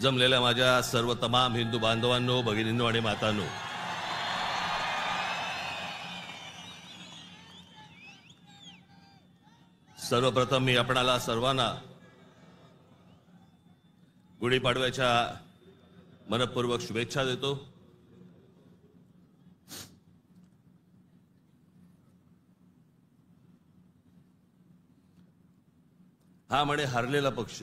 जमलेल्या माझ्या सर्व तमाम हिंदू बांधवांनो, भगिनींनो आणि मातांनो, सर्वप्रथम मी आपणाला सर्वांना गुढीपाडव्याच्या मनपूर्वक शुभेच्छा देतो। हा म्हणे हरलेला पक्ष,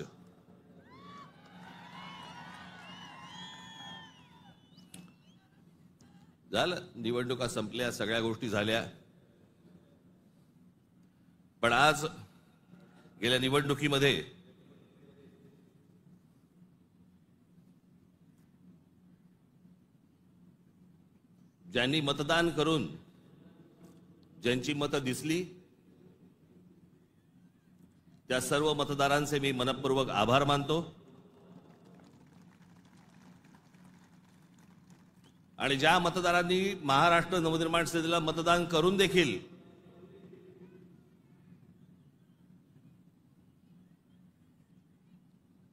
झालं, निवडणुका संपल्या, सगळ्या गोष्टी झाल्या, पण आज गेल्या निवडणुकीमध्ये ज्यांनी मतदान करून ज्यांची मतं दिसली त्या सर्व मतदारांचे मी मनपूर्वक आभार मानतो। आणि ज्या मतदारांनी महाराष्ट्र नवनिर्माण सेनेला मतदान करून देखील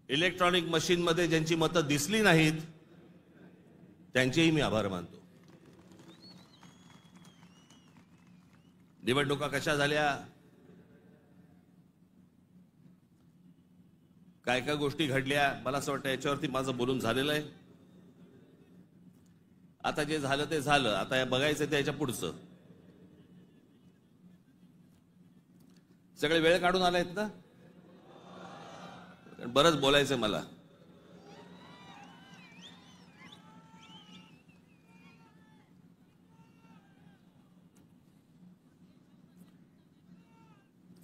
इलेक्ट्रॉनिक मशीन मध्ये ज्यांची मतं दिसली नाहीत त्यांचेही मी आभार मानतो। निवडणुका कशा झाल्या, काय काय गोष्टी घडल्या, मला असं वाटतं याच्यावरती माझं बोलून झालेलं आहे। आता जे झालं ते झालं, आता हे बघायचं ते याच्या पुढचं। सगळे वेळ काढून आलायत ना, बरंच बोलायचं मला।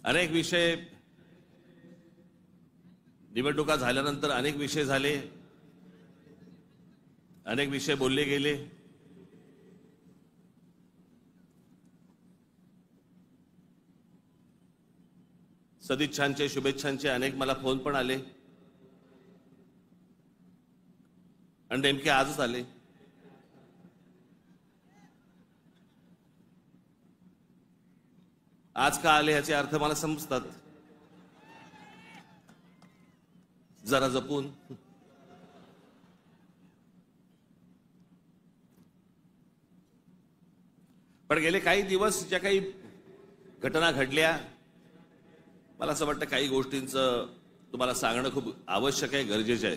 अनेक विषय, निवडणुका झाल्यानंतर अनेक विषय झाले, अनेक विषय बोलले गेले। सदिच्छांचे, शुभेच्छांचे अनेक मला फोन पण आले आणि नेमके आजच आले। आज का आले याचे अर्थ मला समजतात, जरा जपून। पण गेले काही दिवस ज्या काही घटना घडल्या, मला असं वाटतं काही गोष्टींचं तुम्हाला सांगणं खूप आवश्यक आहे, गरजेचं आहे।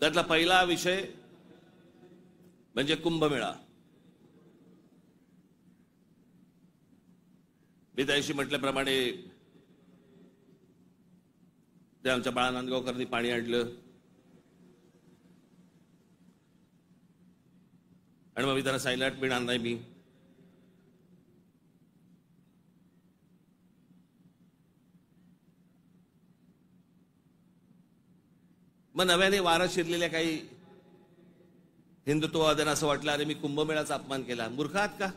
त्यातला पहिला विषय म्हणजे कुंभमेळा। मी त्याशी म्हटल्याप्रमाणे ते आमच्या बाळा नांदगावकरांनी पाणी आणलं आणि मग मी त्यांना सायलाट पिणार नाही मी। मग नव्याने वारं शिरलेल्या काही हिंदुत्ववाद्यांना असं वाटलं, अरे मी कुंभमेळाचा अपमान केला। मूर्ख आहात का?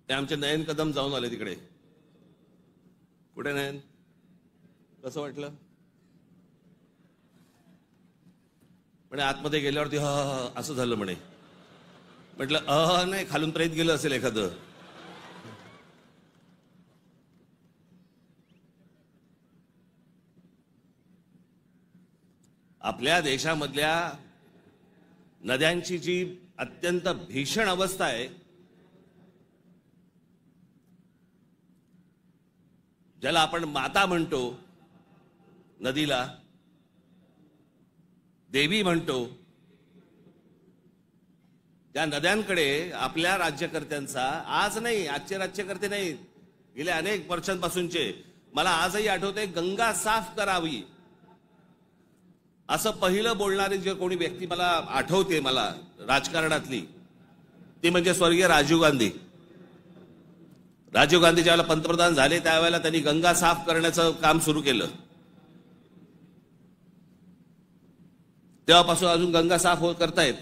ते आमचे नयन कदम जाऊन आले तिकडे। कुठे नयन? कसं वाटलं? म्हणे आतमध्ये गेल्यावरती असं झालं म्हणे। म्हटलं नाही, खालून प्रेत गेलं असेल एखादं। आपल्या देशामधल्या नद्यांची जी अत्यंत भीषण अवस्था आहे, ज्याला आपण माता म्हणतो, नदीला देवी म्हणतो, त्या नद्यांकडे आपल्या राज्यकर्त्यांचा, आज नाही, आजचे राज्यकर्ते नाही, गेल्या अनेक वर्षांपासूनचे, मला आजही आठवते, गंगा साफ करावी असं पहिलं बोलणारी जे कोणी व्यक्ती मला आठवते, मला राजकारणातली, ती म्हणजे स्वर्गीय राजीव गांधी। राजीव गांधी ज्यावेळेला पंतप्रधान झाले त्यावेळेला त्यांनी गंगा साफ करण्याचं काम सुरू केलं। तेव्हापासून अजून गंगा साफ करतायत।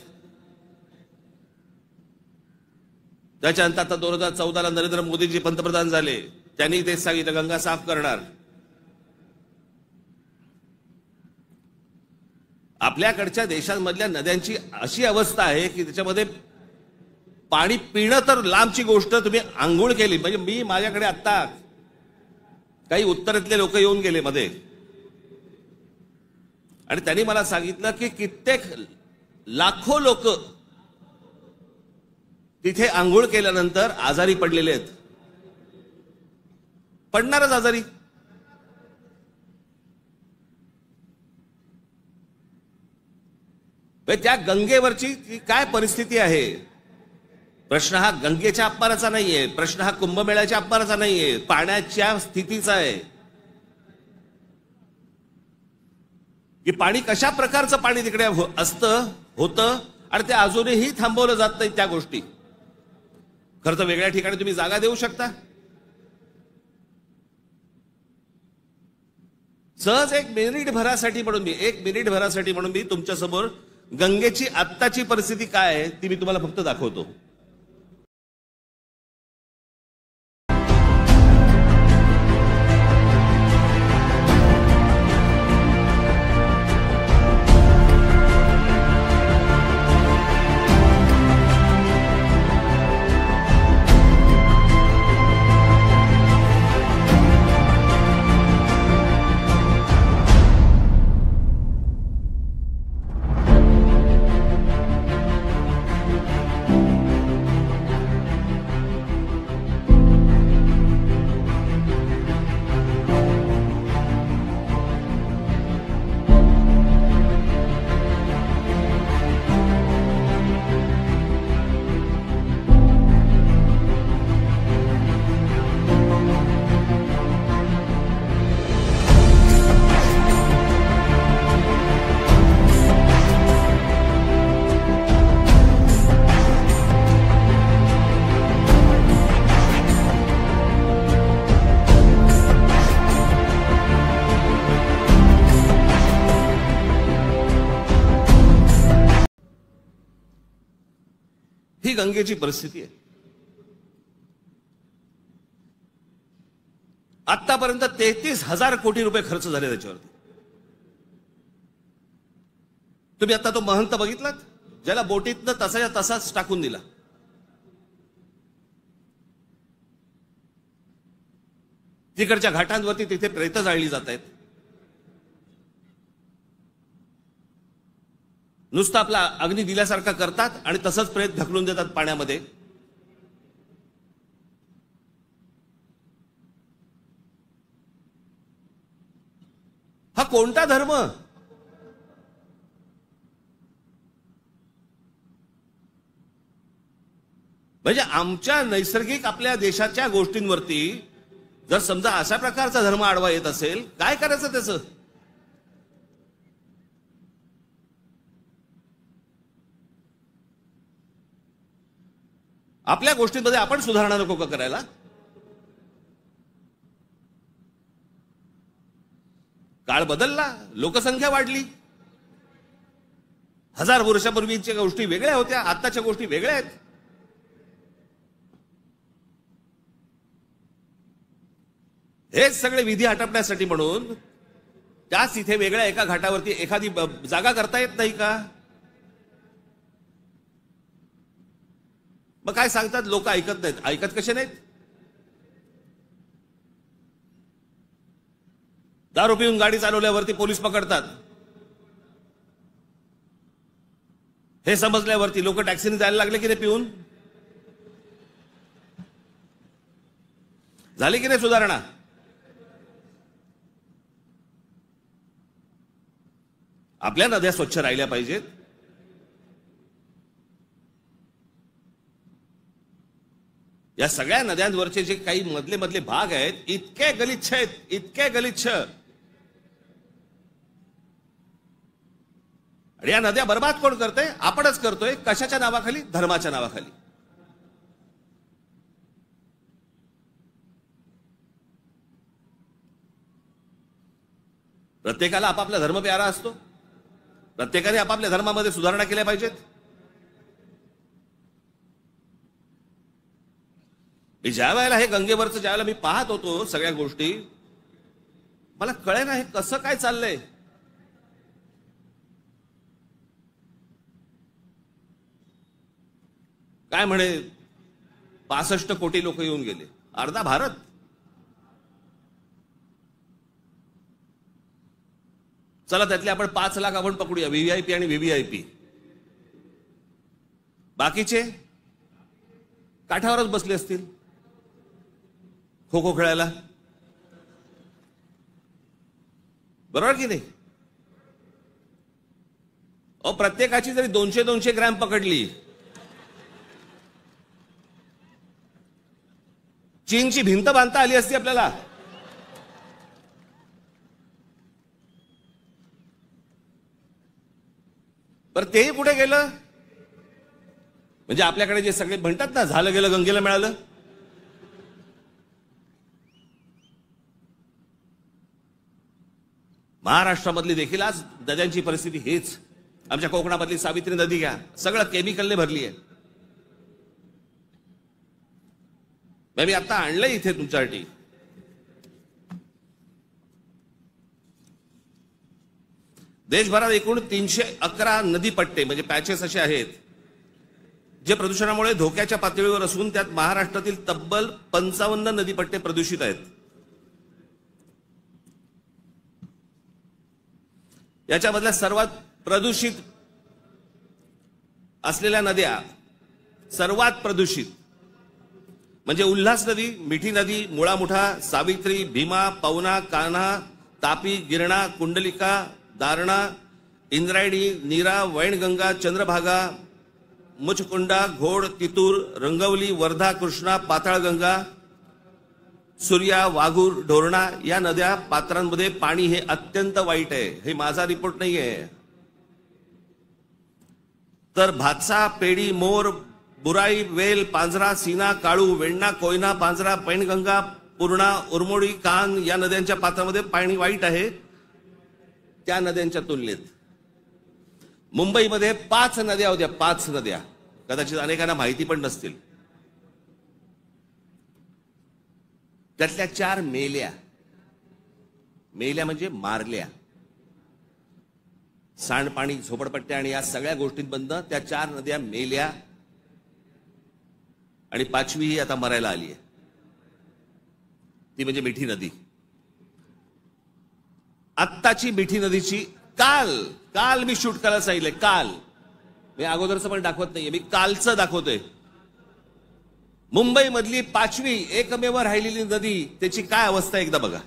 त्याच्यानंतर आता 2014ला नरेंद्र मोदीजी पंतप्रधान झाले, त्यांनी तेच सांगितलं गंगा साफ करणार। आपल्याकडच्या देशांमधल्या नद्यांची अशी अवस्था आहे की त्याच्यामध्ये पाणी पिणं तर लांबची गोष्ट, तुम्ही आंघोळ केली म्हणजे मी माझ्याकडे आत्ता काही उत्तरेतले लोक येऊन गेले मध्ये आणि त्यांनी मला सांगितलं की कित्येक लाखो लोक तिथे आंघोळ केल्यानंतर आजारी पडलेले आहेत. पडणारच आजारी. त्या गंगेवरची काय परिस्थिती आहे. प्रश्न हा गंगेच्या अपमानाचा नाहीये, प्रश्न हा कुंभमेळ्याच्या अपमानाचा नाहीये, पाण्याच्या स्थितीचा आहे की पाणी कशा प्रकारचं पाणी तिकडे असतं होतं आणि ते अजूनही थांबवलं जात नाही त्या गोष्टी. खरं तर वेगळ्या ठिकाणी तुम्ही जागा देऊ शकता. सहज एक मिनिट भरासाठी म्हणून मी तुमच्या समोर गंगेची आत्ताची परिस्थिती काय आहे ती मी तुम्हाला फक्त दाखवतो. ही गंगेची परिस्थिती आहे. आतापर्यंत 33,000 कोटी रुपये खर्च झाले त्याच्यावरती. तुम्ही आता तो महंत बघितलात ज्याला बोटीतनं तसाच्या तसाच टाकून दिला. तिकडच्या घाटांवरती तिथे प्रेत जाळली जात आहेत. नुसतं आपला अग्नी दिल्यासारखा करतात आणि तसंच प्रेत ढकलून देतात पाण्यामध्ये. हा कोणता धर्म. म्हणजे आमच्या नैसर्गिक आपल्या देशाच्या गोष्टींवरती जर समजा अशा प्रकारचा धर्म आडवा येत असेल काय करायचं त्याचं. आपल्या गोष्टींमध्ये आपण सुधारणा नको का करायला. काळ बदलला, लोकसंख्या वाढली. 1000 वर्षापूर्वीच्या गोष्टी वेगळ्या होत्या, आताच्या गोष्टी वेगळ्या आहेत. हेच सगळे विधी आटपण्यासाठी म्हणून त्याच इथे वेगळ्या एका घाटावरती एखादी जागा करता येत नाही का. मग काय सांगतात लोक ऐकत नाहीत. ऐकत कसे नाहीत. दारू पिऊन गाडी चालवल्यावरती पोलीस पकडतात. हे समजल्यावरती लोक टॅक्सीने जायला लागले की नाही पिऊन. झाली की नाही सुधारणा. आपल्या नद्या स्वच्छ राहिल्या पाहिजेत. या सगळ्या नद्यांवरचे जे काही मधले भाग आहेत इतके गलिच्छ आहेत, इतके गलिच्छ. आणि या नद्या बर्बाद कोण करतोय. आपणच करतोय. कशाच्या नावाखाली. धर्माच्या नावाखाली. प्रत्येकाला आपापला धर्म प्यारा असतो. प्रत्येकाने आपापल्या धर्मामध्ये सुधारणा केल्या पाहिजेत. मी ज्या वेळेला हे गंगेवरचं ज्यावेळेला मी पाहत होतो सगळ्या गोष्टी मला कळेना हे कसं काय चाललंय. काय म्हणे 65 कोटी लोक येऊन गेले, अर्धा भारत. चला त्यातले आपण 5 लाख आपण पकडूया, व्हीव्हीआयपी आणि व्हीव्हीआयपी. बाकीचे काठावरच बसले असतील खो खो खेळायला, बरोबर की नाही? प्रत्येकाची जरी 200-200 ग्रॅम पकडली, चीनची भिंत बांधता आली असती आपल्याला. पर तेही कुठे गेलं? म्हणजे आपल्याकडे जे सगळे म्हणतात ना, झालं गेलं गंगेला मिळालं. महाराष्ट्रामधली देखील आज नद्यांची परिस्थिती हेच. आमच्या कोकणामधली सावित्री नदी घ्या, सगळं केमिकलने भरली आहे. मी आता आणलंय इथे तुमच्यासाठी. देशभरात एकूण 311 नदीपट्टे म्हणजे पॅचेस असे आहेत जे प्रदूषणामुळे धोक्याच्या पातळीवर असून त्यात महाराष्ट्रातील तब्बल 55 नदीपट्टे प्रदूषित आहेत. याच्यामधल्या सर्वात प्रदूषित असलेल्या नद्या, सर्वात प्रदूषित म्हणजे उल्हास नदी, मिठी नदी, मुळामुठा, सावित्री, भीमा, पवना, कान्हा, तापी, गिरणा, कुंडलिका, दारणा, इंद्रायणी, नीरा, वैनगंगा, चंद्रभागा, मुचकुंडा, घोड, तितूर, रंगवली, वर्धा, कृष्णा, पाताळगंगा, सूर्या, वाघूर, ढोरणा या नद्या पात्रांमध्ये पाणी हे अत्यंत वाईट आहे. हे माझा रिपोर्ट नाही आहे. तर भातसा, पेडी, मोर, बुराई, वेल, पांझरा, सीना, काळू, वेण्णा, कोयना, पांझरा, पैनगंगा, पूर्णा, उरमोडी, कान या नद्यांच्या पात्रामध्ये पाणी वाईट आहे. त्या नद्यांच्या तुलनेत मुंबईमध्ये 5 नद्या होत्या, 5 नद्या. कदाचित अनेकांना माहिती पण नसतील. त्यातल्या 4 मेल्या. मेल्या म्हणजे मारल्या. सांडपाणी, झोपडपट्ट्या आणि या सगळ्या गोष्टींबद्दल त्या 4 नद्या मेल्या आणि 5वी ही आता मरायला आली आहे. ती म्हणजे मिठी नदी. आत्ताची मिठी नदीची काल मी शूट करायला सांगितलंय. काल मी अगोदरचं पण दाखवत नाहीये, मी कालचं दाखवतोय. मुंबई मधली 5वी एकमेव राहिलेली नदी, त्याची काय अवस्था एकदा बघा.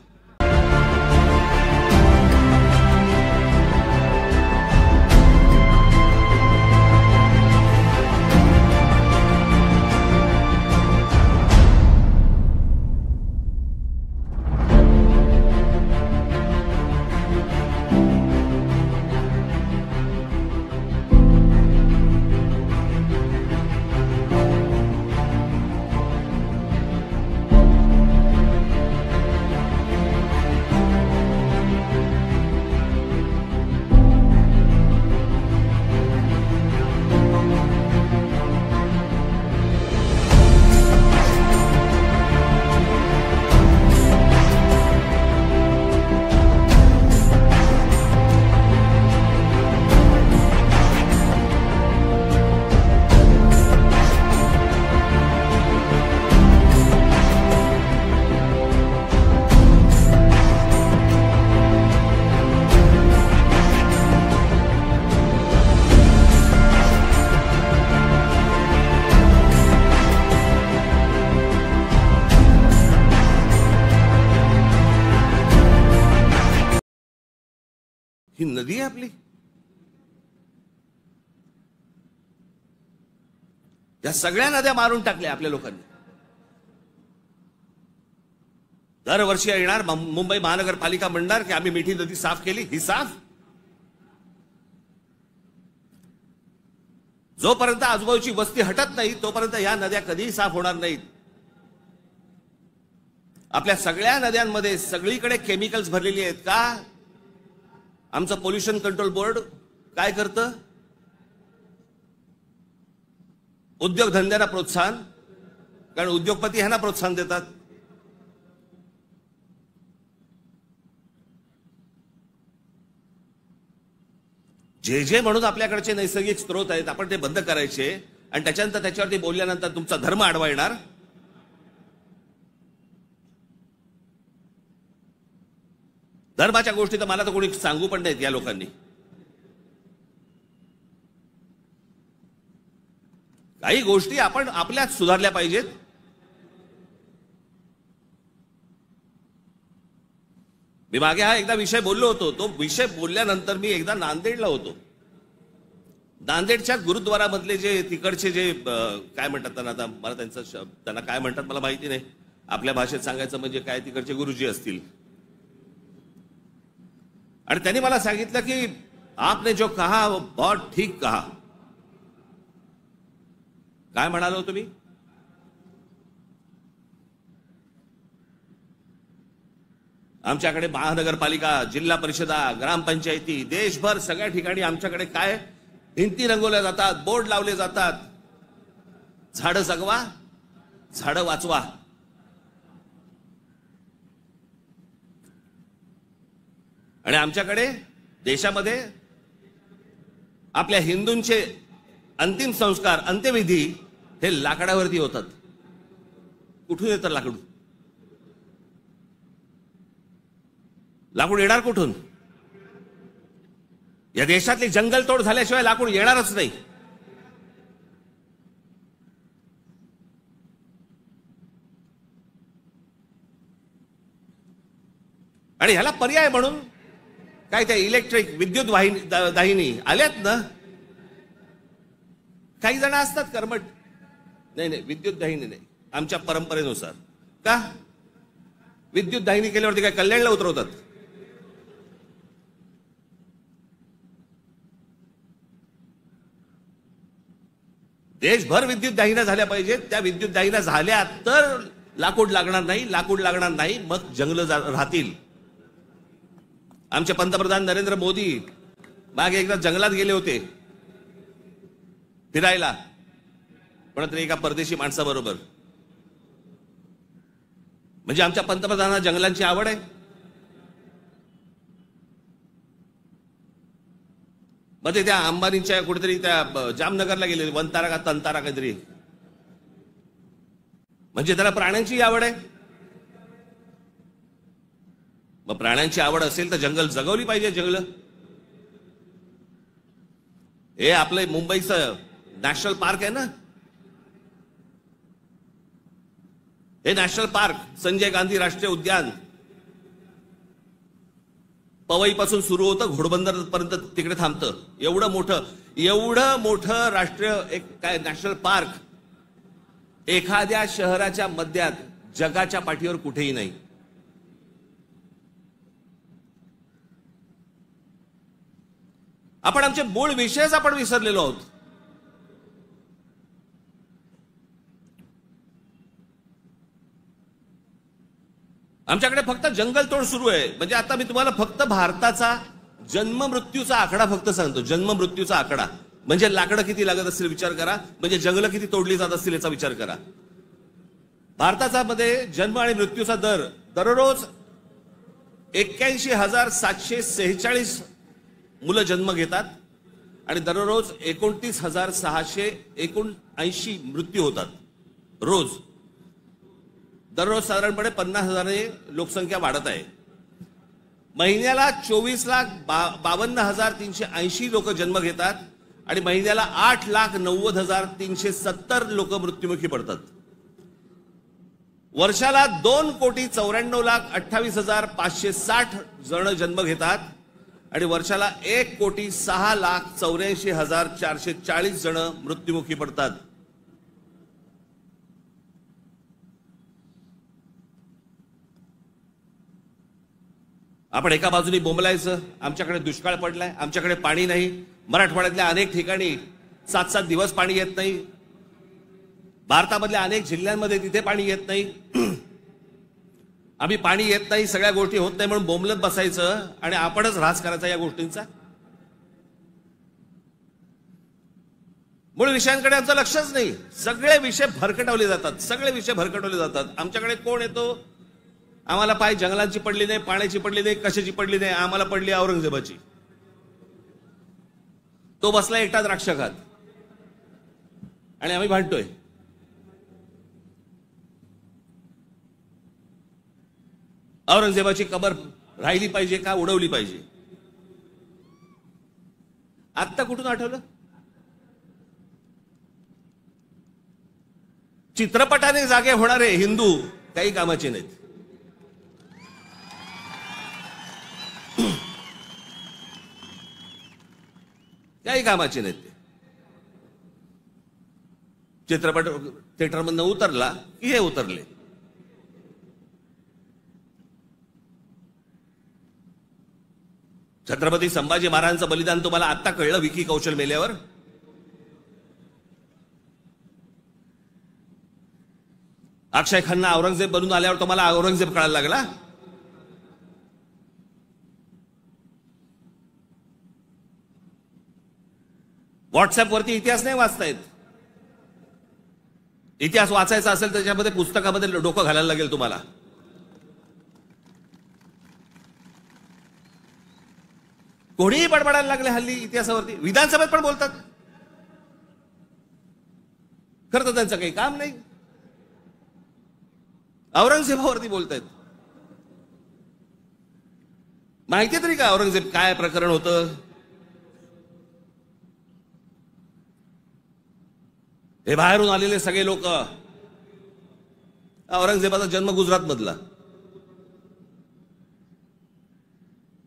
ही नदी आहे आपली. या सगळ्या नद्या मारून टाकल्या आपल्या लोकांनी. दरवर्षी येणार मुंबई महानगरपालिका म्हणणार की आम्ही मिठी नदी साफ केली. ही साफ जोपर्यंत आजूबाजूची वस्ती हटत नाही तोपर्यंत या नद्या कधीही साफ होणार नाहीत. आपल्या सगळ्या नद्यांमध्ये सगळीकडे केमिकल्स भरलेली आहेत. का? आमचं पोल्युशन कंट्रोल बोर्ड काय करतं? उद्योगधंद्यांना प्रोत्साहन, कारण उद्योगपती ह्यांना प्रोत्साहन देतात. जे म्हणून आपल्याकडचे नैसर्गिक स्रोत आहेत आपण ते बंद करायचे आणि त्याच्यानंतर त्याच्यावरती बोलल्यानंतर तुमचा धर्म आडवा येणार. धर्माच्या गोष्टी तर मला तर कोणी सांगू पण नाहीत या लोकांनी. काही गोष्टी आपण आपल्यात सुधारल्या पाहिजेत. मी मागे हा एकदा विषय बोललो होतो. तो विषय बोलल्यानंतर मी एकदा नांदेडला होतो. नांदेडच्या गुरुद्वारामधले जे तिकडचे जे काय म्हणतात त्यांना, आता मला त्यांना काय म्हणतात मला माहिती नाही, आपल्या भाषेत सांगायचं म्हणजे काय, तिकडचे गुरुजी असतील. आणि त्यांनी मला सांगितलं की आपने जो कहा वो बहुत ठीक कहा. काय म्हणालो तुम्ही? आमच्याकडे महानगरपालिका, जिल्हा परिषदा, ग्रामपंचायती, देशभर सगळ्या ठिकाणी आमच्याकडे काय भिंती रंगवल्या जातात, बोर्ड लावले जातात, झाडं जगवा, झाडं वाचवा. आणि आमच्याकडे देशामध्ये आपल्या हिंदूंचे अंतिम संस्कार, अंत्यविधी हे लाकडावरती होतात. कुठून येतं लाकूड? लाकूड येणार कुठून? या देशातली जंगलतोड झाल्याशिवाय लाकूड येणारच नाही. आणि ह्याला पर्याय म्हणून काय त्या इलेक्ट्रिक विद्युत दाहिनी आल्यात ना. काही जण असतात कर्मठ, नाही विद्युत दाहिनी नाही, आमच्या परंपरेनुसार. का विद्युत दाहिनी केल्यावरती काय कल्याणला उतरवतात? देशभर विद्युत दाहिन्या झाल्या पाहिजेत. त्या विद्युत दाहिन्या झाल्या तर लाकूड लागणार नाही. लाकूड लागणार नाही मग जंगल राहतील. आमचे पंतप्रधान नरेंद्र मोदी मागे एकदा जंगलात गेले होते फिरायला, पण एका परदेशी माणसाबरोबर. म्हणजे आमच्या पंतप्रधानांना जंगलांची आवड आहे. मग ते त्या अंबानीच्या कुठेतरी त्या जामनगरला गेले, वनतारा का तंतारा काहीतरी. म्हणजे त्याला प्राण्यांची आवड आहे. मग प्राण्यांची आवड असेल तर जंगल जगवली पाहिजे. जंगल हे आपलं मुंबईचं नॅशनल पार्क आहे ना, हे नॅशनल पार्क संजय गांधी राष्ट्रीय उद्यान पवईपासून सुरू होतं, घोडबंदर पर्यंत तिकडे थांबतं. एवढं मोठं राष्ट्रीय एक काय नॅशनल पार्क एखाद्या शहराच्या मध्यात जगाच्या पाठीवर कुठेही नाही. आपण आमचे मूळ विषयच आपण विसरलेलो आहोत. आमच्याकडे फक्त जंगलतोड सुरू आहे. म्हणजे आता मी तुम्हाला फक्त भारताचा जन्म मृत्यूचा आकडा फक्त सांगतो. जन्म मृत्यूचा आकडा म्हणजे लाकडं किती लागत असतील विचार करा, म्हणजे जंगलं किती तोडली जात असतील याचा विचार करा. भारताचा मध्ये जन्म आणि मृत्यूचा दर दररोज 81,746 मुलं जन्म घेतात आणि दररोज 29,679 मृत्यू होतात रोज. दररोज साधारणपणे 50,000 लोकसंख्या वाढत आहे. महिन्याला 24,52,380 लोक जन्म घेतात आणि महिन्याला 8,90,370 लोक मृत्युमुखी पडतात. वर्षाला 2,94,28,560 जण जन्म घेतात आणि वर्षाला 1,06,84,440 जण मृत्युमुखी पडतात. आपण एका बाजूने बोंबलायचं, आमच्याकडे दुष्काळ पडलाय, आमच्याकडे पाणी नाही. मराठवाड्यातल्या अनेक ठिकाणी 7-7 दिवस पाणी येत नाही. भारतामधल्या अनेक जिल्ह्यांमध्ये तिथे पाणी येत नाही. आम्ही पाणी येत नाही, सगळ्या गोष्टी होत नाही म्हणून बोंबलत बसायचं आणि आपणच ऱ्हास करायचा या गोष्टींचा. मूळ विषयांकडे आमचं लक्षच नाही. सगळे विषय भरकटवले जातात. आमच्याकडे कोण येतो, आम्हाला पाय जंगलांची पडली नाही, पाण्याची पडली नाही, कशाची पडली नाही, आम्हाला पडली औरंगजेबाची. तो बसला एकटा द्राक्ष खात आणि आम्ही भांडतोय. औरंगजेबाची कबर राहिली पाहिजे का उडवली पाहिजे? आत्ता कुठून आठवलं? चित्रपटाने जागे होणारे हिंदू काही कामाचे नाहीत. काही कामाचे नाहीत ते. चित्रपट थिएटरमधनं उतरला की हे उतरले. छत्रपती संभाजी महाराजांचं बलिदान तुम्हाला आत्ता कळलं विकी कौशल मेल्यावर? अक्षय खन्ना औरंगजेब बनून आल्यावर तुम्हाला औरंगजेब कळायला लागला? व्हॉट्सअपवरती इतिहास नाही वाचतायत. इतिहास वाचायचा असेल त्याच्यामध्ये पुस्तकामध्ये डोकं घालायला लागेल तुम्हाला. कोणीही बडबडायला लागले हल्ली इतिहासावरती. विधानसभेत पण बोलतात. खरं तर त्यांचं काही काम नाही. औरंगजेबावरती बोलतायत. माहिती तरी का औरंगजेब काय प्रकरण होतं? हे बाहेरून आलेले सगळे लोक. औरंगजेबाचा जन्म गुजरात मधला,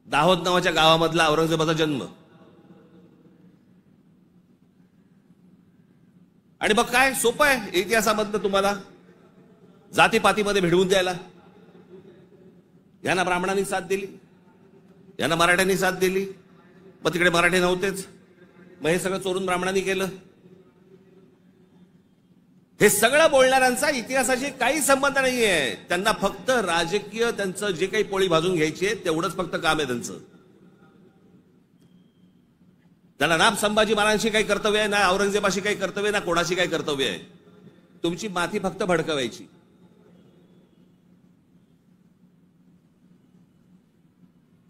दाहोद नावाच्या गावामधला औरंगजेबाचा जन्म. आणि मग काय सोपं आहे इतिहासामधलं तुम्हाला जातीपातीमध्ये भिडवून द्यायला. यांना ब्राह्मणांनी साथ दिली, यांना मराठ्यांनी साथ दिली, मग तिकडे मराठी नव्हतेच, मग हे सगळं चोरून ब्राह्मणांनी केलं. हे सगळं बोलणाऱ्यांचा इतिहासाशी काही संबंध नाहीये. त्यांना फक्त राजकीय त्यांचं जे काही पोळी भाजून घ्यायची आहे तेवढंच फक्त काम आहे त्यांचं. त्यांना ना संभाजी महाराजांशी काही कर्तव्य आहे, ना औरंगजेबाशी काही कर्तव्य, ना कोणाशी काही कर्तव्य आहे. तुमची माथी फक्त भडकवायची.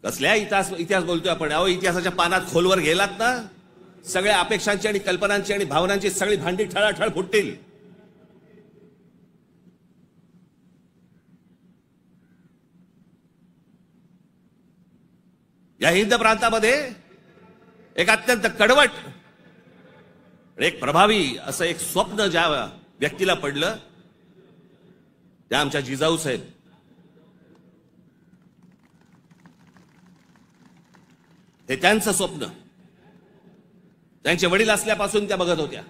कसल्या इतिहास बोलतोय आपण? अहो, इतिहासाच्या पानात खोलवर गेलात ना, सगळ्या अपेक्षांची आणि कल्पनांची आणि भावनांची सगळी भांडी ठळाठळ फुटतील. या हिंद प्रांतामध्ये एक अत्यंत कडवट, एक प्रभावी असं एक स्वप्न ज्या व्यक्तीला पडलं त्या आमच्या जिजाऊ साहेब. हे त्यांचं स्वप्न त्यांचे वडील असल्यापासून त्या बघत होत्या.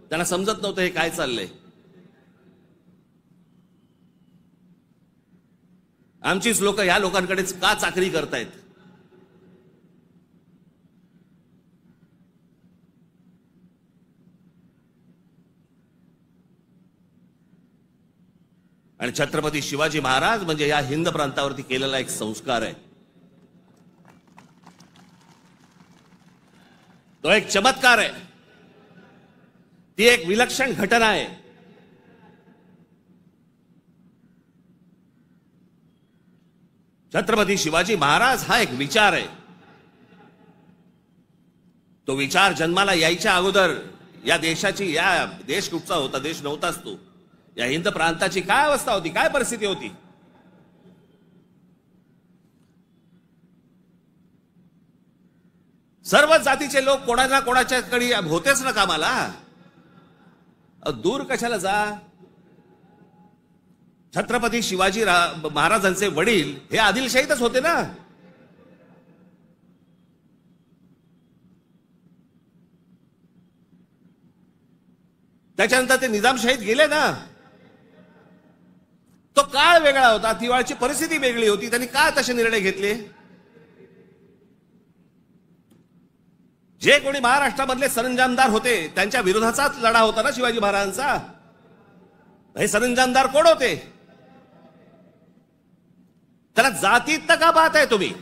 त्यांना समजत नव्हतं हे काय चाललंय. आमचीच लोक या लोकांकडेच का चाकरी करतायत? आणि छत्रपती शिवाजी महाराज म्हणजे या हिंद प्रांतावरती केलेला एक संस्कार आहे. तो एक चमत्कार आहे. ती एक विलक्षण घटना आहे. छत्रपती शिवाजी महाराज हा एक विचार आहे. तो विचार जन्माला यायच्या अगोदर या देशाची, या देश कुठचा होता? देश नव्हताच तो. या हिंद प्रांताची काय अवस्था होती, काय परिस्थिती होती? सर्व जातीचे लोक कोणाला कोणाच्याकडे होतेच ना कामाला. दूर कशाला जा? छत्रपती शिवाजी महाराजांचे वडील हे आदिलशाहीतच होते ना. त्याच्यानंतर ते निजामशाहीत गेले ना. तो काळ वेगळा होता, ती वेळची परिस्थिती वेगळी होती. त्यांनी का तसे निर्णय घेतले? जे कोणी महाराष्ट्रामधले सरंजामदार होते त्यांच्या विरोधाचाच लढा होता ना शिवाजी महाराजांचा. हे सरंजामदार कोण होते? त्याला जातीत का पाहताय तुम्ही?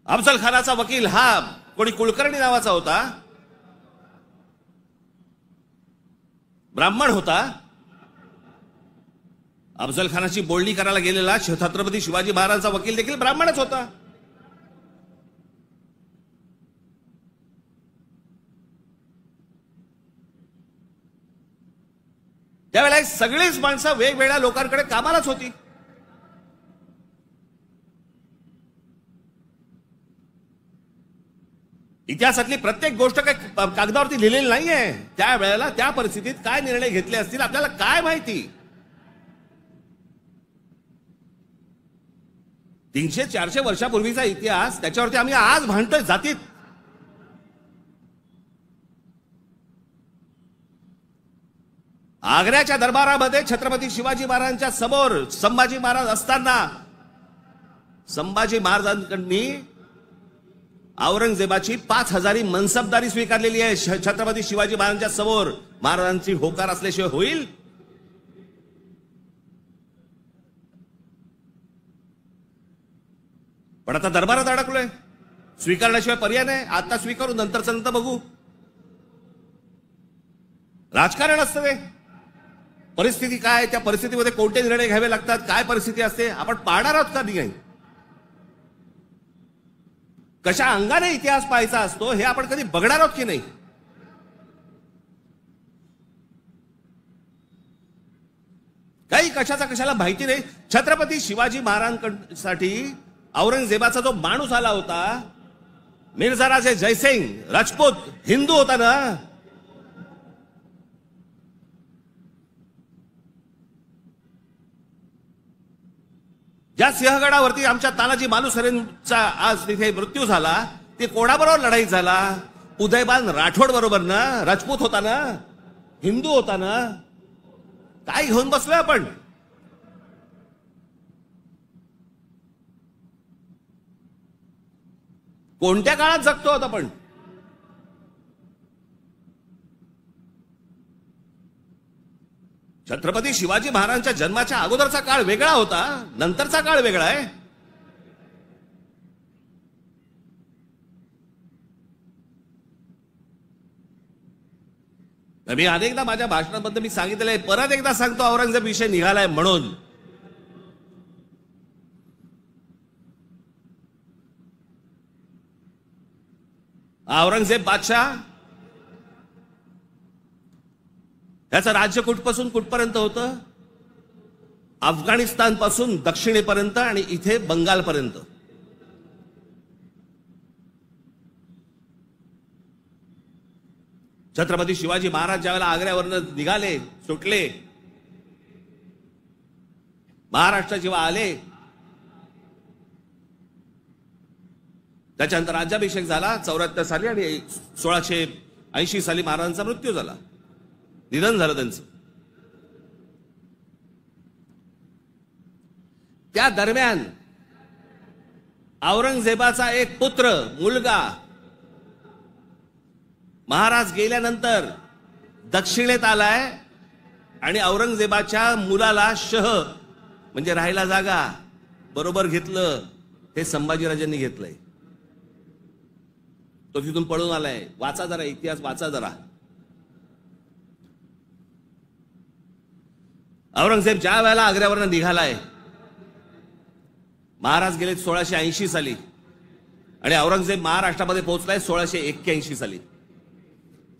अफजल खानाचा वकील हा कोणी कुलकर्णी नावाचा होता, ब्राह्मण होता. अफजल खानाची बोलणी करायला गेलेला छत्रपती शिवाजी महाराजांचा वकील देखील ब्राह्मणच होता. त्यावेळेला सगळीच माणसं वेगवेगळ्या लोकांकडे कामालाच होती. इतिहासातली प्रत्येक गोष्ट काही कागदावरती लिहिलेली नाहीये. त्यावेळेला त्या परिस्थितीत काय निर्णय घेतले असतील आपल्याला काय माहिती. 300-400 वर्षापूर्वीचा इतिहास, त्याच्यावरती आम्ही आज भांडतोय जातीत. आग्र्याच्या दरबारामध्ये छत्रपती शिवाजी महाराजांच्या समोर संभाजी महाराज असताना संभाजी महाराजांनी औरंगजेबाची 5000 मनसबदारी स्वीकारलेली आहे. छत्रपती शिवाजी महाराजांच्या समोर महाराजांची होकार असल्याशिवाय होईल? पण आता दरबारात अडकलोय, स्वीकारण्याशिवाय पर्याय नाही. आता स्वीकारू, नंतरचं नंतर बघू. राजकारण असतं ते. परिस्थिती काय, त्या परिस्थितीमध्ये कोणते निर्णय घ्यावे लागतात, काय परिस्थिती असते आपण पाहणार आहोत का नाही. कशा अंगाने इतिहास पाहायचा असतो हे आपण कधी बघणार आहोत की नाही. काही कशाचा कशाला माहिती नाही. छत्रपती शिवाजी महाराजांसाठी औरंगजेबाचा जो माणूस आला होता, मिर्झा राजे जयसिंग राजपूत, हिंदू होता ना. ज्या सिंहगडावरती आमच्या तानाजी मालुसरेंचा आज तिथे मृत्यू झाला, ते कोणाबरोबर लढाई झाला? उदयबान राठोड बरोबर ना. राजपूत होता ना, हिंदू होता ना. काय घेऊन बसलोय आपण? कोणत्या काळात जगतो आहोत आपण? छत्रपती शिवाजी महाराजांच्या जन्माच्या अगोदरचा काळ वेगळा होता, नंतरचा काळ वेगळा आहे. मी अनेकदा माझ्या भाषणामध्ये मी सांगितलेलं आहे, परत एकदा सांगतो, औरंगजेब विषय निघालाय म्हणून. औरंगजेब बादशाह याचं राज्य कुठपासून कुठपर्यंत होतं? अफगाणिस्तान पासून दक्षिणेपर्यंत आणि इथे बंगालपर्यंत. छत्रपती शिवाजी महाराज ज्यावेळेला आग्र्यावरनं निघाले, सुटले, महाराष्ट्र जेव्हा आले, त्याच्यानंतर राज्याभिषेक झाला 74 साली आणि 1680 साली महाराजांचा मृत्यू झाला, निधन झालं त्यांचं. त्या दरम्यान औरंगजेबाचा एक पुत्र, मुलगा, महाराज गेल्यानंतर दक्षिणेत आलाय आणि औरंगजेबाच्या मुलाला शह म्हणजे राहायला जागा बरोबर घेतलं. हे संभाजीराजांनी घेतलंय. तो तिथून पळून आलाय. वाचा जरा इतिहास, वाचा जरा. औरंगजेब ज्या वेळेला आग्र्यावरनं निघालाय, महाराज गेले 1680 साली आणि औरंगजेब महाराष्ट्रामध्ये पोहोचलाय 1681 साली.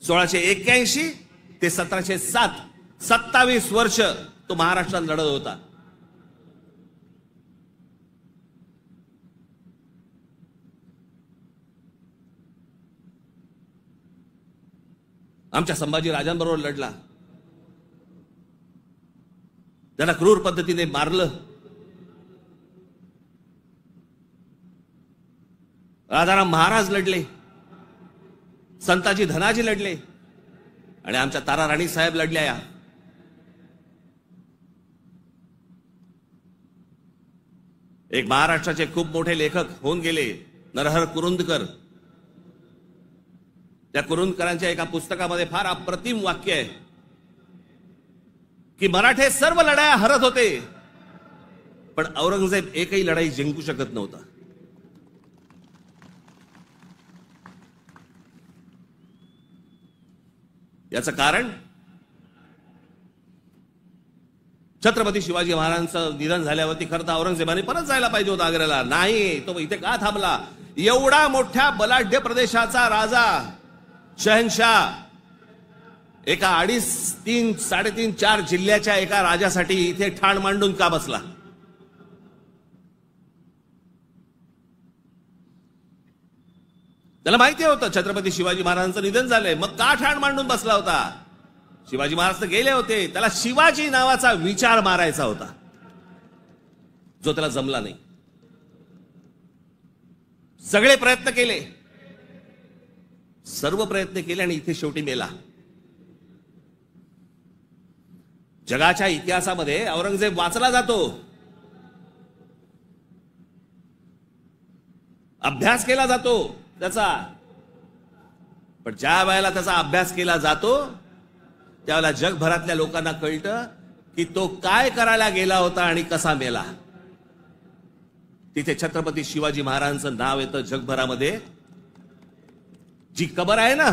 1681 ते 1707, 27 वर्ष तो महाराष्ट्रात लढत होता. आमच्या संभाजी राजांबरोबर लढला. त्यांना क्रूर पद्धतीने मारलं. राजाराम महाराज लढले, संताजी धनाजी लढले आणि आमच्या तारा राणी साहेब लढल्या. एक महाराष्ट्राचे खूप मोठे लेखक होऊन गेले, नरहर कुरुंदकर. त्या कुरुंदकरांच्या एका पुस्तकामध्ये फार अप्रतिम वाक्य आहे की मराठे सर्व लढाया हरत होते, पण औरंगजेब एकही लढाई जिंकू शकत नव्हता. याचं कारण छत्रपती शिवाजी महाराजांचं निधन झाल्यावरती खरं तर औरंगजेबाने परत जायला पाहिजे होता आग्र्याला. नाही, तो इथे का थांबला? एवढा मोठ्या बलाढ्य प्रदेशाचा राजा, शहनशाह, एका 2.5, 3, 3.5, 4 जिल्ह्याच्या एका राजासाठी इथे ठाण मांडून का बसला? त्याला माहिती होतं छत्रपती शिवाजी महाराजांचं निधन झालंय, मग का ठाण मांडून बसला होता? शिवाजी महाराज तर गेले होते, त्याला शिवाजी नावाचा विचार मारायचा होता, जो त्याला जमला नाही. सगळे प्रयत्न केले, सर्व प्रयत्न केले आणि इथे शेवटी मेला. जगाच्या इतिहासामध्ये औरंगजेब वाचला जातो, अभ्यास केला जातो त्याचा, पण ज्या वेळेला त्याचा अभ्यास केला जातो त्यावेळेला जगभरातल्या लोकांना कळतं की तो काय करायला गेला होता आणि कसा मेला. तिथे छत्रपती शिवाजी महाराजांचं नाव येतं जगभरामध्ये. जी कबर आहे ना,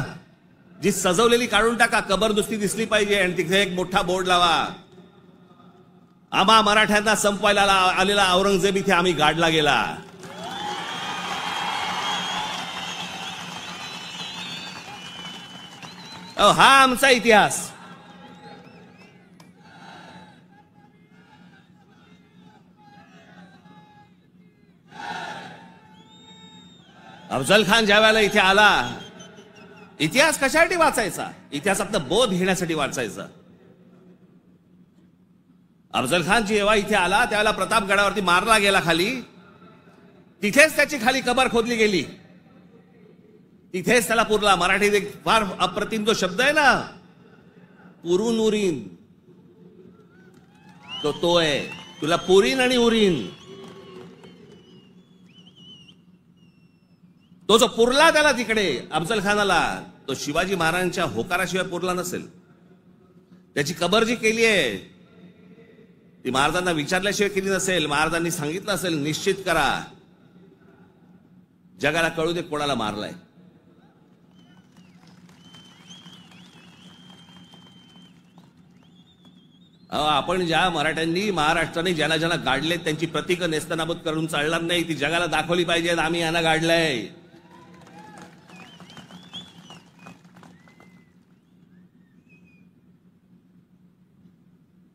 जी सजवलेली काढून टाका, कबर नुसती दिसली पाहिजे आणि तिथे एक मोठा बोर्ड लावा, आम्हा मराठ्यांना संपवायला आलेला औरंगजेब इथे आम्ही गाडला गेला. हा आमचा इतिहास. अफजल खान ज्या वेळेला इथे आला, इतिहास कशासाठी वाचायचा? इतिहासातनं बोध घेण्यासाठी वाचायचा. अफजल खान जेव्हा इथे आला त्यावेळेला प्रतापगडावरती मारला गेला खाली, तिथेच त्याची खाली कबर खोदली गेली, तिथेच त्याला पुरला. मराठीत एक फार अप्रतिम जो शब्द आहे ना, पुरून उरीन, तो आहे, तुला पुरीन आणि उरीन. तो जो पुरला त्याला तिकडे अफजल खानाला, तो शिवाजी महाराजांच्या होकाराशिवाय पुरला नसेल. त्याची कबर जी केली आहे ती महाराजांना विचारल्याशिवाय केली नसेल, महाराजांनी सांगितलं असेल निश्चित करा, जगाला कळू दे कोणाला मारलाय. आपण ज्या मराठ्यांनी महाराष्ट्राने ज्यांना ज्यांना गाडले त्यांची प्रतीकं नेस्तनाबूत करून चालणार नाही, ती जगाला दाखवली पाहिजेत, आम्ही यांना गाडलंय.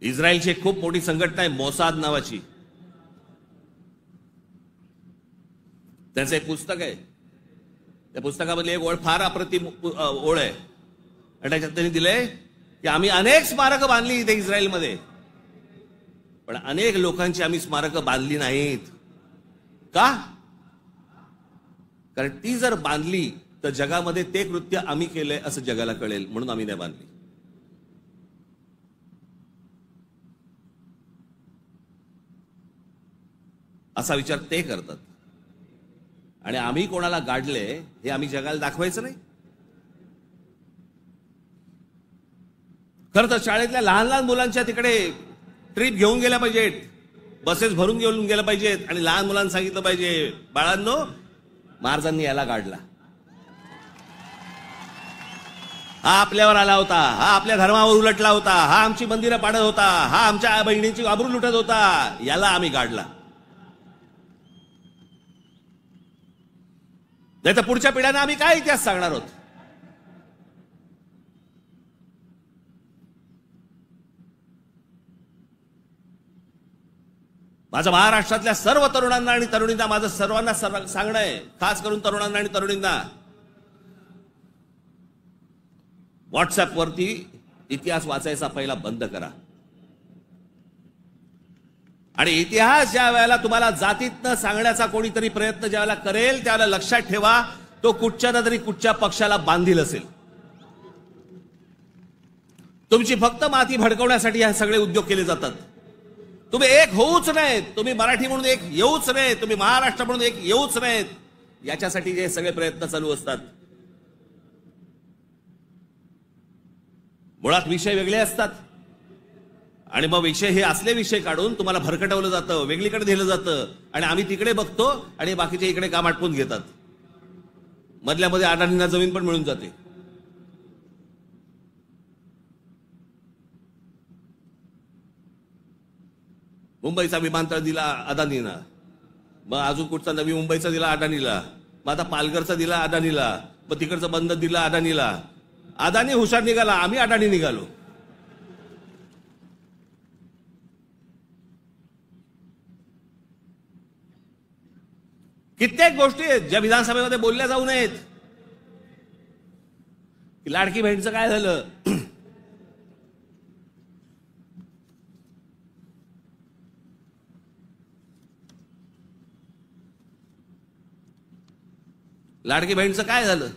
इस्रायलची एक खूप मोठी संघटना आहे मोसाद नावाची, त्यांचं एक पुस्तक आहे. त्या पुस्तकामधली एक ओळ फार अप्रतिम ओळ आहे आणि त्याच्यात त्यांनी दिलंय की आम्ही अनेक स्मारकं बांधली इथे इस्रायलमध्ये, पण अनेक लोकांची आम्ही स्मारकं बांधली नाहीत. का? कारण ती जर बांधली तर जगामध्ये ते कृत्य आम्ही केलंय असं जगाला कळेल, म्हणून आम्ही नाही बांधली. असा विचार ते करतात. आणि आम्ही कोणाला गाडले हे आम्ही जगाला दाखवायचं नाही. खरं तर शाळेतल्या लहान लहान मुलांच्या तिकडे ट्रिप घेऊन गेल्या पाहिजेत, बसेस भरून घेऊन गेल्या पाहिजेत आणि लहान मुलांना सांगितलं पाहिजे, बाळांनो महाराजांनी याला गाडला, हा आपल्यावर आला होता, हा आपल्या धर्मावर उलटला होता, हा आमची मंदिरं पाडत होता, हा आमच्या बहिणींची आबरू लुटत होता, याला आम्ही गाडला. नाही तर पुढच्या पिढ्यांना आम्ही काय इतिहास सांगणार आहोत? माझं महाराष्ट्रातल्या सर्व तरुणांना आणि तरुणींना माझं सर्वांना सांगणं आहे, खास करून तरुणांना आणि तरुणींना, व्हॉट्सअपवरती इतिहास वाचायचा पहिला बंद करा. आणि इतिहास ज्या वेळेला तुम्हाला जातीतनं सांगण्याचा कोणीतरी प्रयत्न ज्या वेळेला करेल त्यावेळेला लक्षात ठेवा, तो कुठच्या ना तरी कुठच्या पक्षाला बांधील असेल. तुमची फक्त माती भडकवण्यासाठी हे सगळे उद्योग केले जातात. तुम्ही एक होऊच नाहीत, तुम्ही मराठी म्हणून एक येऊच नाहीत, तुम्ही महाराष्ट्र म्हणून एक येऊच नाहीत, याच्यासाठी हे सगळे प्रयत्न चालू असतात. मुळात विषय वेगळे असतात आणि मग विषय हे असले विषय काढून तुम्हाला भरकटवलं जातं, वेगळीकडे नेलं जातं आणि आम्ही तिकडे बघतो आणि बाकीचे इकडे काम आटपून घेतात. मधल्यामध्ये अडाणींना जमीन पण मिळून जाते. मुंबईचा विमानतळ दिला अदानीला, मग अजून कुठचा नवी मुंबईचा दिला अदानीला, मग आता पालघरचा दिला अदानीला, मग तिकडचा बंद दिला अदानीला. अदानी हुशार निघाला, आम्ही अडाणी निघालो. कित्येक गोष्टी आहेत ज्या विधानसभेमध्ये बोलल्या जाऊ नयेत. लाडकी बहीणचं काय झालं? लाडकी बहीणचं काय झालं?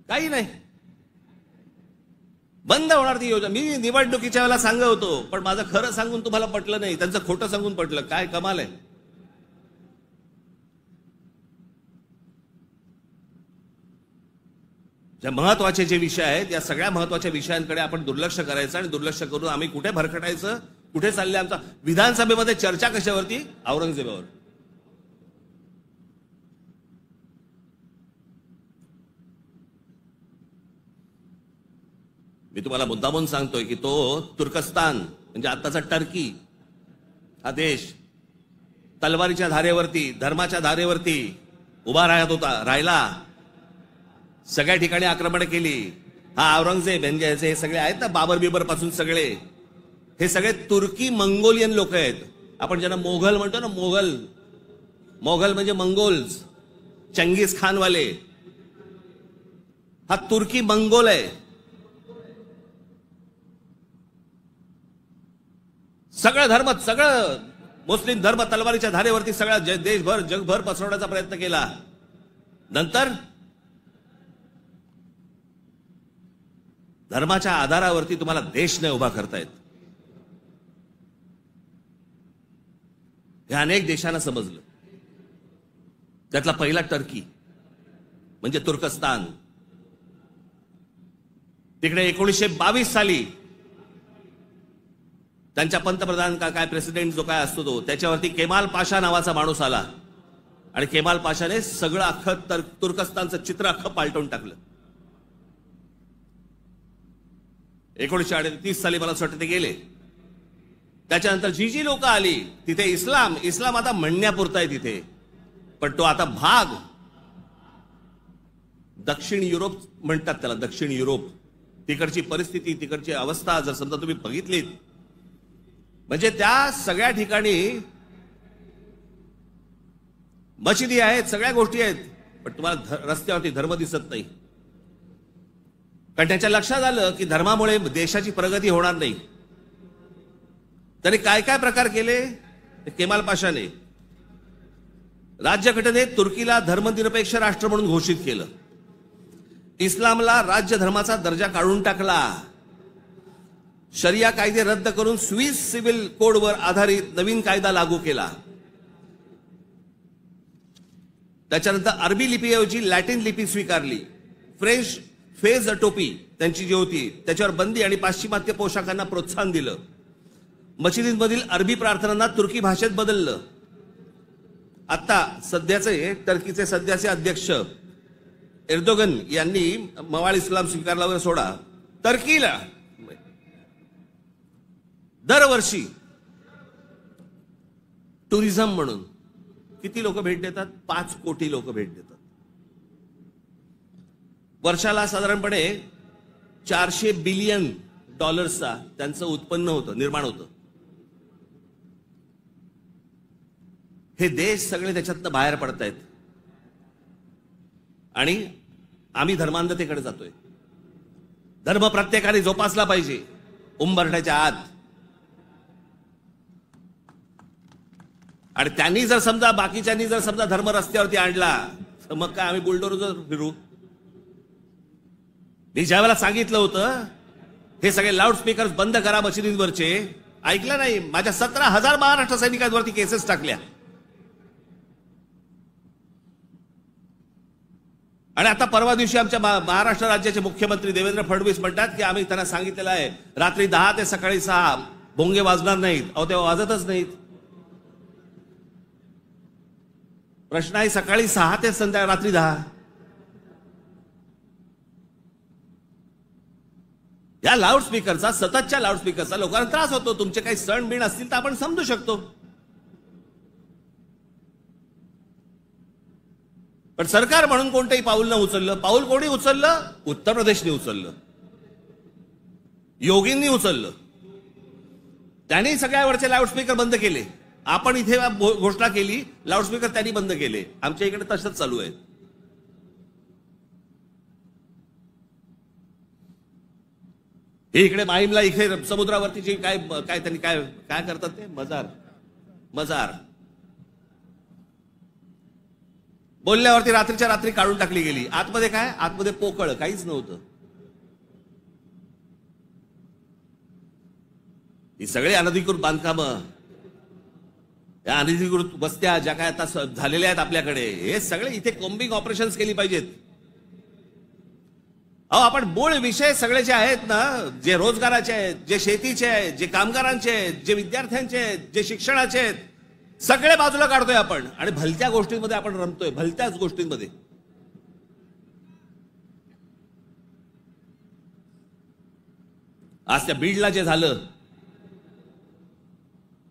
काही नाही. बंद होणार ती योजना. मी निवडणुकीच्या वेळेला सांगत होतो, पण माझं खरं सांगून तुम्हाला पटलं नाही, त्यांचं खोटं सांगून पटलं. काय कमाल आहे. ज्या महत्वाचे जे विषय आहेत, या सगळ्या महत्वाच्या विषयांकडे आपण दुर्लक्ष करायचं आणि दुर्लक्ष करून आम्ही कुठे भरकटायचं, कुठे चालले आमचा. विधानसभेमध्ये चर्चा कशावरती? औरंगजेबावर. मी तुम्हाला मुद्दामून सांगतोय की तो तुर्कस्तान म्हणजे आताचा टर्की हा देश तलवारीच्या धारेवरती, धर्माच्या धारेवरती उभा राहिला. सगळ्या ठिकाणी आक्रमण केली. हा औरंगजेब यांचे हे सगळे आहेत ना, बाबर बिबर पासून सगळे, हे सगळे तुर्की मंगोलियन लोक आहेत. आपण ज्यांना मोघल म्हणतो ना, मोघल म्हणजे मंगोल्स, चंगीज खानवाले. हा तुर्की मंगोल आहे. सगळं धर्म, सगळं मुस्लिम धर्म तलवारीच्या धारेवरती सगळा देशभर जगभर पसरवण्याचा प्रयत्न केला. नंतर धर्माच्या आधारावरती तुम्हाला देश नाही उभा करतायत. हे अनेक देशांना समजलं. त्यातला पहिला टर्की म्हणजे तुर्कस्तान. तिकडे 1922 साली त्यांच्या पंतप्रधान काय प्रेसिडेंट जो काय असतो तो, त्याच्यावरती केमाल पाशा नावाचा माणूस आला आणि केमाल पाशाने सगळं अख्खं तुर्कस्तानचं चित्र अख्खं पालटवून टाकलं. 1938 साली मला असं वाटतं ते गेले. त्याच्यानंतर जी लोक आली तिथे इस्लाम आता म्हणण्यापुरता आहे तिथे, पण तो आता भाग दक्षिण युरोप म्हणतात त्याला, दक्षिण युरोप. तिकडची परिस्थिती, तिकडची अवस्था जर समजा तुम्ही बघितलीत, म्हणजे त्या सगळ्या ठिकाणी मशिदी आहेत, सगळ्या गोष्टी आहेत, पण तुम्हाला रस्त्यावरती धर्म दिसत नाही. कारण त्याच्या लक्षात आलं की धर्मामुळे देशाची प्रगती होणार नाही. त्यांनी काय काय प्रकार केले? केमाल पाशाने राज्यघटनेत तुर्कीला धर्मनिरपेक्ष राष्ट्र म्हणून घोषित केलं. इस्लामला राज्य धर्माचा दर्जा काढून टाकला. शरिया कायदे रद्द करून स्विस सिव्हिल कोडवर आधारित नवीन कायदा लागू केला. त्याच्यानंतर अरबी लिपीऐवजी लॅटिन लिपी स्वीकारली. फ्रेंच फेज टोपी त्यांची जी होती त्याच्यावर बंदी आणि पाश्चिमात्य पोशाखांना प्रोत्साहन दिलं. मशिदींमधील अरबी प्रार्थनांना तुर्की भाषेत बदललं. आता सध्याचे टर्कीचे सध्याचे अध्यक्ष एर्दोगन यांनी मवाळ इस्लाम स्वीकारल्यावर सोडा, टर्कीला दरवर्षी टुरिझम म्हणून किती लोक भेट देतात? 5 कोटी लोक भेट देतात. वर्षाला साधारणपणे $400 बिलियन त्यांचं उत्पन्न होतं, निर्माण होतं. हे देश सगळे त्याच्यातनं बाहेर पडतायत आणि आम्ही धर्मांधतेकडे जातोय. धर्म प्रत्येकाने जोपासला पाहिजे उंबरठ्याच्या आत. आणि त्यांनी जर समजा बाकीच्यांनी जर समजा धर्म रस्त्यावरती आणला तर मग काय आम्ही बुलडोजर फिरू? मी ज्या वेळेला सांगितलं होतं हे सगळे लाऊडस्पीकर बंद करा मशिदींवरचे, ऐकलं नाही. माझ्या 17,000 महाराष्ट्र सैनिकांवरती केसेस टाकल्या. आणि आता परवा दिवशी आमच्या महाराष्ट्र राज्याचे मुख्यमंत्री देवेंद्र फडणवीस म्हणतात की आम्ही त्यांना सांगितलेलं आहे रात्री 10 ते सकाळी 6 भोंगे वाजणार नाहीत. अहो तेव्हा वाजतच नाहीत. प्रश्न आहे सकाळी 6 ते रात्री 10. या लाऊडस्पीकरचा, सततच्या लाऊडस्पीकरचा लोकांना त्रास होतो. तुमचे काही सण बिण असतील तर आपण समजू शकतो, पण सरकार म्हणून कोणतंही पाऊल न उचललं. पाऊल कोणी उचललं? उत्तर प्रदेशने उचललं, योगींनी उचललं. त्यांनी सगळ्यावरचे लाऊडस्पीकर बंद केले. आपण इथे घोषणा केली, लाऊडस्पीकर त्यांनी बंद केले. आमच्या इकडे तसंच चालू आहे. हे इकडे माहीमला इथे समुद्रावरती जे काय काय त्यांनी काय काय करतात ते मजार बोलल्यावरती रात्रीच्या रात्री काढून टाकली गेली. आतमध्ये काय? आतमध्ये पोकळ काहीच नव्हतं. ही सगळे अनधिकृत बांधकामं, या अनधिकृत वस्त्या ज्या काय आता झालेल्या आहेत आपल्याकडे, हे सगळे इथे कॉम्बिंग ऑपरेशन्स केली पाहिजेत. अहो, आपण मूळ विषय सगळे जे आहेत ना, जे रोजगाराचे आहेत, जे शेतीचे आहेत, जे कामगारांचे आहेत, जे विद्यार्थ्यांचे आहेत, जे शिक्षणाचे आहेत, सगळे बाजूला काढतोय आपण आणि भलत्या गोष्टींमध्ये आपण रमतोय. भलत्याच गोष्टींमध्ये. आज त्या बीडला जे झालं,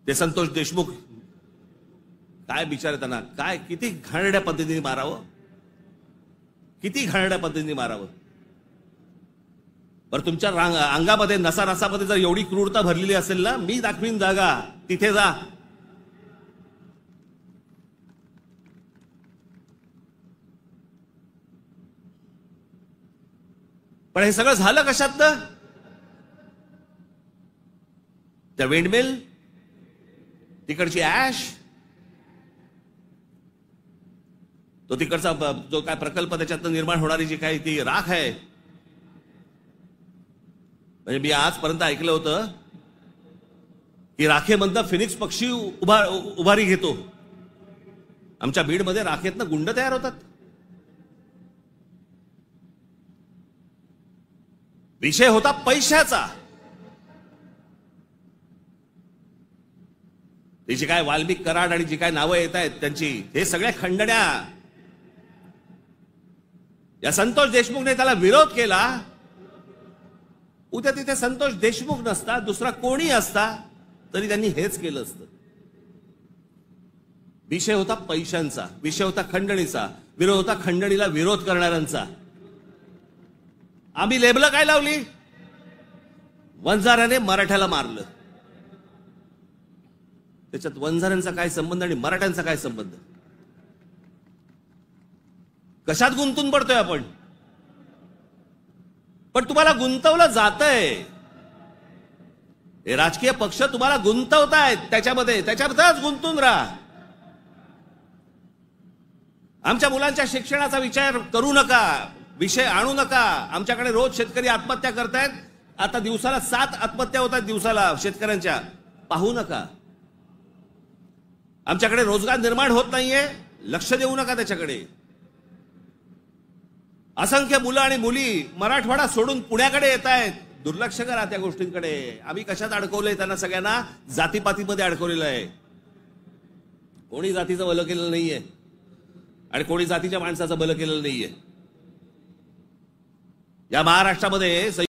ते संतोष देशमुख काय बिचारे, त्यांना काय किती घाणेरड्या पद्धतीने मारावं, किती घाणेरड्या पद्धतीने मारावं. बरं, तुमच्या अंगामध्ये नसामध्ये जर एवढी क्रूरता भरलेली असेल ना, मी दाखवीन जागा, तिथे जा. पण हे सगळं झालं कशातनं? त्या विंडमिल, तिकडची ऍश, तो तिकडचा जो काय प्रकल्प, त्याच्यातनं निर्माण होणारी जी काही ती राख आहे. म्हणजे मी आजपर्यंत ऐकलं होतं की राखेमधनं फिनिक्स पक्षी उभारी घेतो. आमच्या बीडमध्ये राखेतनं गुंड तयार होतात. विषय होता पैशाचा. ती जी काय वाल्मिक कराड आणि जी काय नावं येत आहेत त्यांची, हे सगळ्या खंडण्या. या संतोष देशमुखने त्याला विरोध केला. उद्या तिथे संतोष देशमुख नसता, दुसरा कोणी असता तरी त्यांनी हेच केलं असतं. विषय होता पैशांचा, विषय होता खंडणीचा, विरोध होता खंडणीला विरोध करणाऱ्यांचा. आम्ही लेबलं काय लावली? वंजाऱ्याने मराठ्याला मारलं. त्याच्यात वंजाऱ्यांचा काय संबंध आणि मराठ्यांचा काय संबंध? कशात गुंतून पडतोय आपण? पण तुम्हाला गुंतवलं जातंय. हे राजकीय पक्ष तुम्हाला गुंतवतायत त्याच्याबद्दलच गुंतून राहा. आमच्या मुलांच्या शिक्षणाचा विचार करू नका, विषय आणू नका. आमच्याकडे रोज शेतकरी आत्महत्या करतायत. आता दिवसाला 7 आत्महत्या होतात दिवसाला शेतकऱ्यांच्या. पाहू नका. आमच्याकडे रोजगार निर्माण होत नाहीये, लक्ष देऊ नका त्याच्याकडे. असंख्य मुलं आणि मुली मराठवाडा सोडून पुण्याकडे येत आहेत. दुर्लक्ष करा त्या गोष्टींकडे. आम्ही कशात अडकवलंय त्यांना? सगळ्यांना जातीपातीमध्ये अडकवलेलं आहे. कोणी जातीचं भलं केलेलं नाहीये आणि कोणी जातीच्या माणसाचं भलं केलेलं नाहीये. या महाराष्ट्रामध्ये